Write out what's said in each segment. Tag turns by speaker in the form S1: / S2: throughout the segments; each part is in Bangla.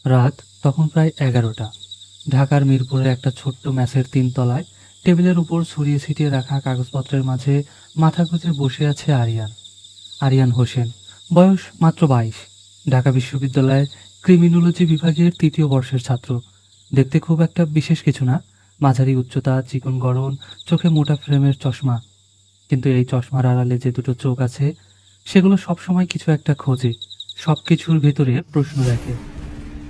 S1: রাত তখন প্রায় ১১টা। ঢাকার মিরপুরের একটা ছোট্ট ম্যাসের ৩ তলায় টেবিলের উপর ছড়িয়ে ছিটিয়ে রাখা কাগজপত্রের মাঝে মাথা গুঁজে বসে আছে আরিয়ান। আরিয়ান হোসেন, বয়স মাত্র ২২, ঢাকা বিশ্ববিদ্যালয়ের ক্রিমিনোলজি বিভাগের ৩য় বর্ষের ছাত্র। দেখতে খুব একটা বিশেষ কিছু না, মাঝারি উচ্চতা, চিকন গড়ন, চোখে মোটা ফ্রেমের চশমা। কিন্তু এই চশমার আড়ালে যে দুটো চোখ আছে, সেগুলো সবসময় কিছু একটা খোঁজে, সব কিছুর ভেতরে প্রশ্ন রাখে।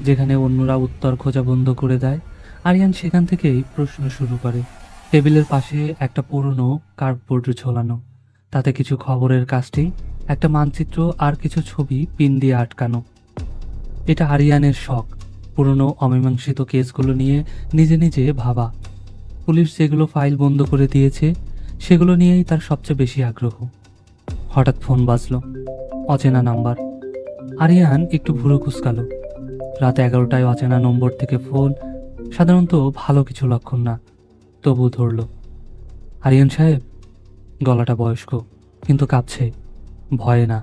S1: যেখানে অন্যরা উত্তর খোঁজা বন্ধ করে দেয়, আরিয়ান সেখান থেকেই প্রশ্ন শুরু করে। টেবিলের পাশে একটা পুরনো কার্ডবোর্ড ঝোলানো, তাতে কিছু খবরের কাস্টিং, একটা মানচিত্র আর কিছু ছবি পিন দিয়ে আটকানো। এটা আরিয়ানের শখ, পুরনো অমীমাংসিত কেসগুলো নিয়ে নিজে নিজে ভাবা। পুলিশ যেগুলো ফাইল বন্ধ করে দিয়েছে, সেগুলো নিয়েই তার সবচেয়ে বেশি আগ্রহ। হঠাৎ ফোন বাজলো, অচেনা নাম্বার। আরিয়ান একটু ভুরু কুঁচকালো। রাত ১১টায় অচেনা নম্বর থেকে ফোন সাধারণত ভালো কিছু লক্ষণ না, তবু ধরল। আরিয়ান সাহেব, গলাটা বয়স্ক কিন্তু কাঁপছে, ভয়ে না,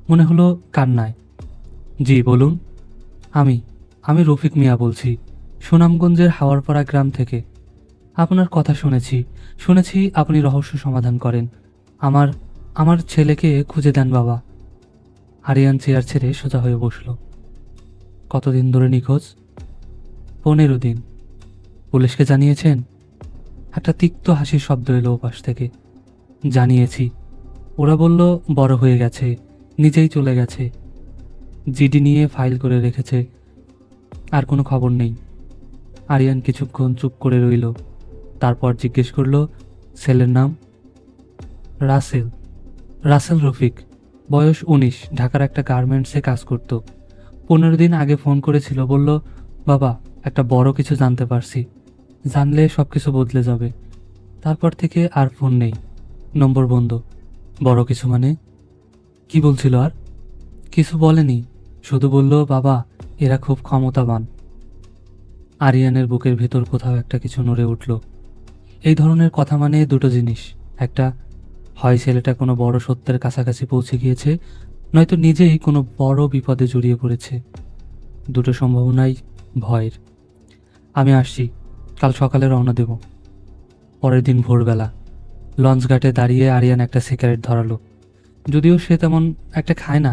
S1: মনে হলো কান্নায়। জি বলুন। আমি আমি রফিক মিয়া বলছি, সুনামগঞ্জের হাওয়ারপাড়া গ্রাম থেকে। আপনার কথা শুনেছি, শুনেছি আপনি রহস্য সমাধান করেন। আমার আমার ছেলেকে খুঁজে দেন বাবা। আরিয়ান চেয়ার ছেড়ে সোজা হয়ে বসল। কতদিন ধরে নিখোঁজ? ১৫ দিন। পুলিশকে জানিয়েছেন? একটা তিক্ত হাসির শব্দ এলো ওপাশ থেকে। জানিয়েছি। ওরা বলল বড় হয়ে গেছে, নিজেই চলে গেছে, জিডি নিয়ে ফাইল করে রেখেছে। আর কোনো খবর নেই। আরিয়ান কিছুক্ষণ চুপ করে রইল, তারপর জিজ্ঞেস করল, ছেলের নাম? রাসেল। রাসেল রফিক, বয়স ১৯, ঢাকার একটা গার্মেন্টসে কাজ করত। ১৫ দিন আগে ফোন করেছিল, বলল, বাবা একটা বড় কিছু জানতে পারছি, জানলে সব কিছু বদলে যাবে। তারপর থেকে আর ফোন নেই, নম্বর বন্ধ। বড় কিছু মানে? কি বলছিল আর? কিছু বলেনি, শুধু বলল, বাবা এরা খুব ক্ষমতাবান। আরিয়ানের বুকের ভেতর কোথাও একটা কিছু নড়ে উঠল। এই ধরনের কথা মানে দুটো জিনিস, একটা, হয় ছেলেটা কোনো বড় সত্যের কাছাকাছি পৌঁছে গিয়েছে, নয়তো নিজেই কোনো বড় বিপদে জড়িয়ে পড়েছে। দুটো সম্ভাবনাই ভয়ের। আমি আসছি, কাল সকালে রওনা দেব। পরের দিন ভোরবেলা লঞ্চঘাটে দাঁড়িয়ে আরিয়ান একটা সিগারেট ধরালো। যদিও সে তেমন একটা খায় না,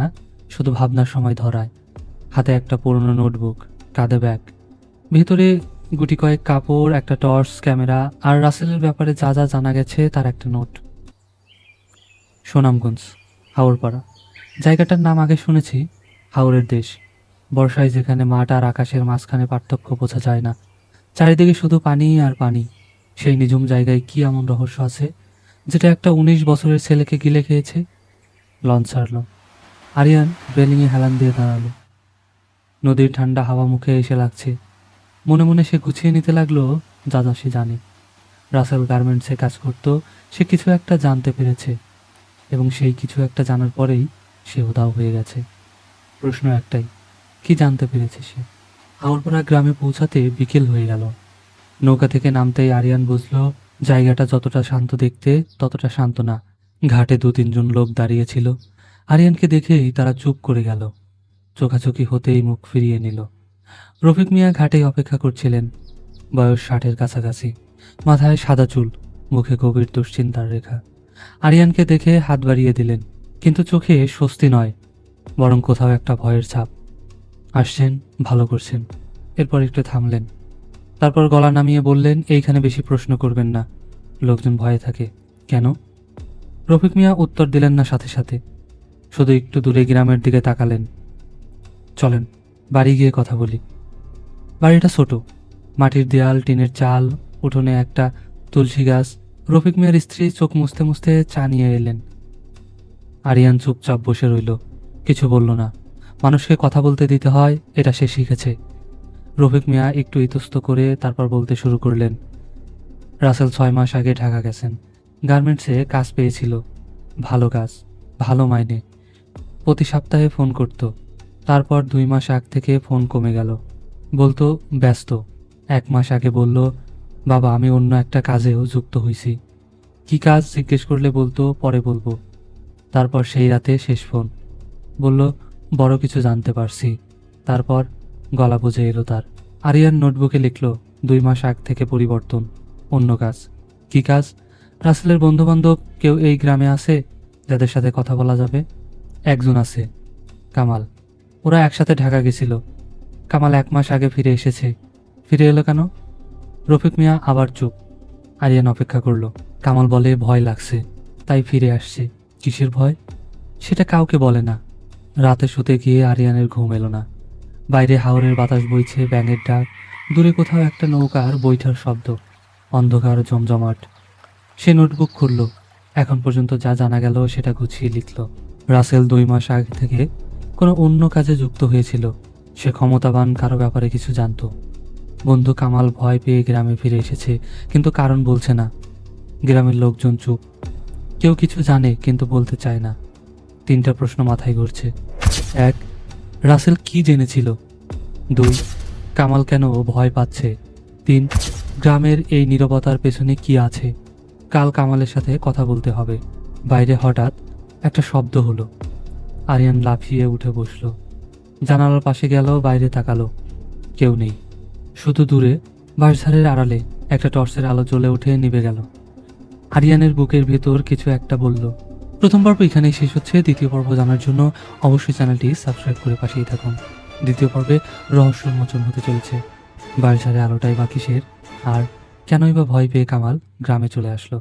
S1: শুধু ভাবনার সময় ধরায়। হাতে একটা পুরনো নোটবুক, কাঁধে ব্যাগ, ভিতরে গুটি কয়েক কাপড়, একটা টর্চ, ক্যামেরা আর রাসেলের ব্যাপারে যা যা জানা গেছে তার একটা নোট। সুনামগঞ্জ, হাওরপাড়া। জায়গাটার নাম আগে শুনেছি, হাওরের দেশ। বর্ষায় যেখানে মাঠ আর আকাশের মাঝখানে পার্থক্য বোঝা যায় না, চারিদিকে শুধু পানি আর পানি। সেই নিঝুম জায়গায় কি এমন রহস্য আছে, যেটা একটা ১৯ বছরের ছেলেকে গিলে খেয়েছে? লঞ্চ ছাড়ল। আরিয়ান রেলিংয়ে হেলান দিয়ে দাঁড়ালো। নদীর ঠান্ডা হাওয়া মুখে এসে লাগছে। মনে মনে সে গুছিয়ে নিতে লাগলো যা যা সে জানে। রাসেল গার্মেন্টসে কাজ করত, সে কিছু একটা জানতে পেরেছে, এবং সেই কিছু একটা জানার পরেই সে উধাও হয়ে গেছে। প্রশ্ন একটাই, কি জানতে পেরেছে সে? হাওরপাড়া গ্রামে পৌঁছাতে বিকেল হয়ে গেল। নৌকা থেকে নামতেই আরিয়ান বুঝল জায়গাটা যতটা শান্ত দেখতে ততটা শান্ত না। ঘাটে ২-৩ জন লোক দাঁড়িয়েছিল। আরিয়ানকে দেখেই তারা চুপ করে গেল। চোখাচোখি হতেই মুখ ফিরিয়ে নিল। রফিক মিয়া ঘাটেই অপেক্ষা করছিলেন, বয়স ৬০-এর কাছাকাছি, মাথায় সাদা চুল, মুখে গভীর দুশ্চিন্তার রেখা। আরিয়ানকে দেখে হাত বাড়িয়ে দিলেন, কিন্তু চোখে স্বস্তি নয়, বরং কোথাও একটা ভয়ের ছাপ। আসছেন, ভালো করছেন। এরপর একটু থামলেন, তারপর গলা নামিয়ে বললেন, এইখানে বেশি প্রশ্ন করবেন না, লোকজন ভয়ে থাকে। কেন? রফিক মিয়া উত্তর দিলেন না সাথে সাথে, শুধু একটু দূরে গ্রামের দিকে তাকালেন। চলেন, বাড়ি গিয়ে কথা বলি। বাড়িটা ছোট, মাটির দেয়াল, টিনের চাল, উঠোনে একটা তুলসী গাছ। রফিক মিয়ার স্ত্রী চোখ মুছতে মুছতে চা নিয়ে এলেন। আরিয়ান চুপচাপ বসে রইল, কিছু বলল না। মানুষকে কথা বলতে দিতে হয়, এটা সে শিখেছে। রফিক মিয়া একটু ইতস্ত করে তারপর বলতে শুরু করলেন, রাসেল ৬ মাস আগে ঢাকা গেছেন, গার্মেন্টসে কাজ পেয়েছিল, ভালো কাজ, ভালো মাইনে, প্রতি সপ্তাহে ফোন করত। তারপর ২ মাস আগ থেকে ফোন কমে গেল, বলতো ব্যস্ত। ১ মাস আগে বলল, বাবা আমি অন্য একটা কাজেও যুক্ত হইছি। কি কাজ জিজ্ঞেস করলে বলতো পরে বলবো। তারপর সেই রাতে শেষ ফোন, বলল বড় কিছু জানতে পারছি। তারপর গলা বুঝে এলো তার। আরিয়ান নোটবুকে লিখল, 2 মাস আগ থেকে পরিবর্তন, অন্য কাজ। কি কাজ? রাসেলের বন্ধুবান্ধব কেউ এই গ্রামে আছে যাদের সাথে কথা বলা যাবে? একজন আছে, কামাল। ওরা একসাথে ঢাকা গেছিল। কামাল 1 মাস আগে ফিরে এসেছে। ফিরে এলো কেন? রফিক মিয়া আবার চুপ। আরিয়ান অপেক্ষা করলো। কামাল বলে, ভয় লাগছে, তাই ফিরে আসছে। কিসের ভয়? সেটা কাউকে বলে না। রাতে শুতে গিয়ে আরিয়ানের ঘুম এলো না। বাইরে হাওরের বাতাস বইছে, ব্যাঙের ডাক, দূরে কোথাও একটা নৌকার বৈঠার শব্দ, অন্ধকার জমজমাট। সে নোটবুক খুলল। এখন পর্যন্ত যা জানা গেল সেটা গুছিয়ে লিখল। রাসেল 2 মাস আগে থেকে কোনো অন্য কাজে যুক্ত হয়েছিল। সে ক্ষমতাবান, কারো ব্যাপারে কিছু জানতো। বন্ধু কামাল ভয় পেয়ে গ্রামে ফিরে এসেছে, কিন্তু কারণ বলছে না। গ্রামের লোকজন চুপ। কেউ কিছু জানে কিন্তু বলতে চায় না। 3টা প্রশ্ন মাথায় ঘুরছে। 1. রাসেল কি জেনেছিল? 2. কামাল কেন ভয় পাচ্ছে? 3. গ্রামের এই নীরবতার পেছনে কি আছে? কাল কামালের সাথে কথা বলতে হবে। বাইরে হঠাৎ একটা শব্দ হলো। আরিয়ান লাফিয়ে উঠে বসল। জানালার পাশে গেল, বাইরে তাকালো। কেউ নেই। শুধু দূরে বাঁশঝাড়ের আড়ালে একটা টর্চের আলো জ্বলে উঠে নিভে গেল। আরিয়ানের বুকের ভেতর কিছু একটা বলল। প্রথম পর্ব এখানেই শেষ হচ্ছে। দ্বিতীয় পর্ব জানার জন্য অবশ্যই চ্যানেলটি সাবস্ক্রাইব করে পাশেই থাকুন। দ্বিতীয় পর্বে রহস্য উন্মোচন হতে চলেছে। বাঁশঝাড়ে আলোটাই বা কিসের, আর কেনই বা ভয় পেয়ে কামাল গ্রামে চলে আসলো।